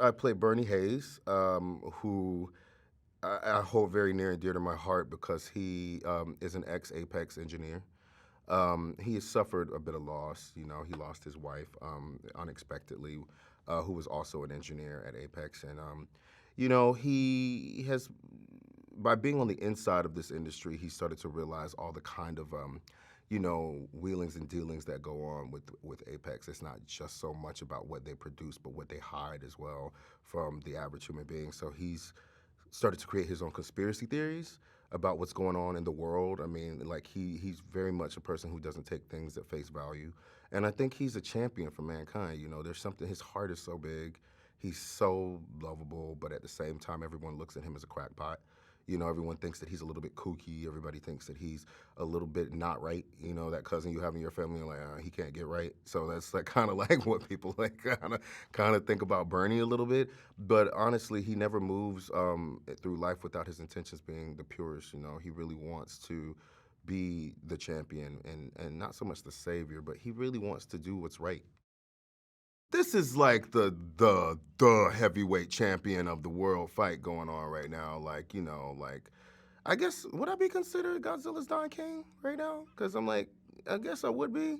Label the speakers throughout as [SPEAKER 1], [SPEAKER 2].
[SPEAKER 1] I play Bernie Hayes, who I hold very near and dear to my heart because he is an ex-Apex engineer. He has suffered a bit of loss. You know, he lost his wife unexpectedly, who was also an engineer at Apex, and he has, by being on the inside of this industry, he started to realize all the kind of wheelings and dealings that go on with Apex. It's not just so much about what they produce, but what they hide as well from the average human being. So he's started to create his own conspiracy theories about what's going on in the world. I mean, like he's very much a person who doesn't take things at face value, and I think he's a champion for mankind. You know, there's something. His heart is so big. He's so lovable, but at the same time, everyone looks at him as a crackpot. You know, everyone thinks that he's a little bit kooky. Everybody thinks that he's a little bit not right. You know, that cousin you have in your family, you're like, he can't get right. So that's like kind of like what people like kind of think about Bernie a little bit. But honestly, he never moves through life without his intentions being the purest. You know, he really wants to be the champion and not so much the savior, but he really wants to do what's right. This is like the heavyweight champion of the world fight going on right now. Like, like I guess would I be considered Godzilla's Don King right now? Because I'm like, I guess I would be.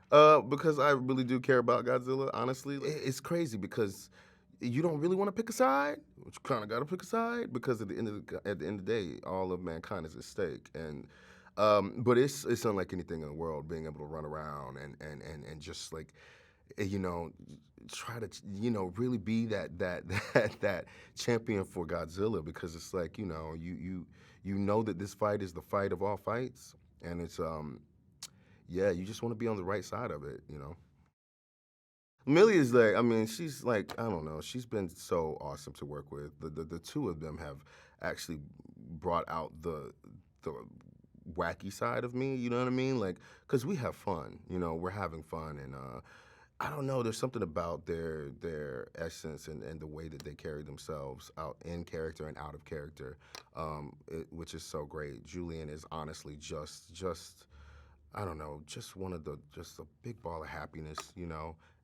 [SPEAKER 1] Because I really do care about Godzilla. Honestly, it's crazy because you don't really want to pick a side, but you kind of got to pick a side because at the end of the day, all of mankind is at stake. And but it's unlike anything in the world being able to run around and just like you know, try to really be that that champion for Godzilla because it's like you know that this fight is the fight of all fights, and it's yeah, you just want to be on the right side of it, you know. Millie is like, I mean, she's like, I don't know, she's been so awesome to work with. The two of them have actually brought out the wacky side of me, you know what I mean? Like, cause we have fun, we're having fun, and I don't know. There's something about their essence and the way that they carry themselves out in character and out of character, which is so great. Julian is honestly just I don't know, just one of the just a big ball of happiness,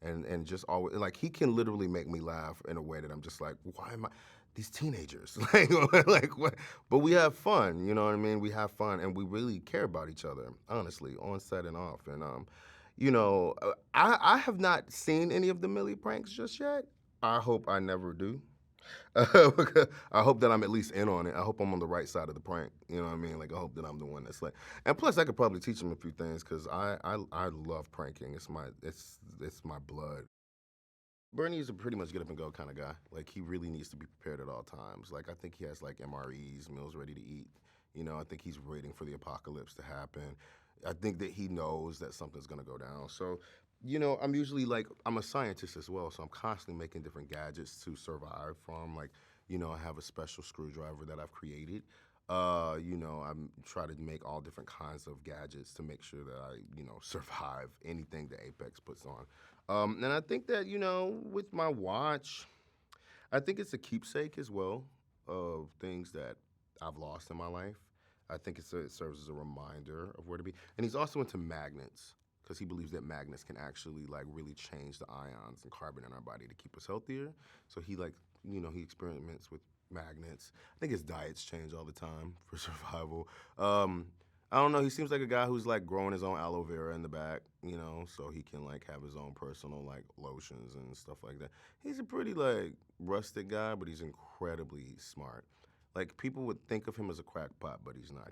[SPEAKER 1] and just always like he can literally make me laugh in a way that I'm just like, why am I? These teenagers, like what? But we have fun, you know what I mean? We have fun, and we really care about each other, honestly, on set and off. And I have not seen any of the Millie pranks just yet. I hope I never do. I hope that I'm at least in on it. I hope I'm on the right side of the prank. You know what I mean? Like I hope that I'm the one that's like. And plus, I could probably teach him a few things because I love pranking. It's my blood. Bernie is a pretty much get up and go kind of guy. Like he really needs to be prepared at all times. Like I think he has like MREs, meals ready to eat. I think he's waiting for the apocalypse to happen. I think that he knows that something's gonna go down. So, I'm usually like I'm a scientist as well, so I'm constantly making different gadgets to survive from. Like, I have a special screwdriver that I've created. I'm try to make all different kinds of gadgets to make sure that I, survive anything that Apex puts on. And I think that, with my watch, I think it's a keepsake as well of things that I've lost in my life. I think it serves as a reminder of where to be. And he's also into magnets because he believes that magnets can actually like really change the ions and carbon in our body to keep us healthier. So he like, he experiments with magnets. I think his diets change all the time for survival. I don't know. He seems like a guy who's like growing his own aloe vera in the back, so he can like have his own personal like lotions and stuff like that. He's a pretty like rustic guy, but he's incredibly smart. Like people would think of him as a crackpot, but he's not.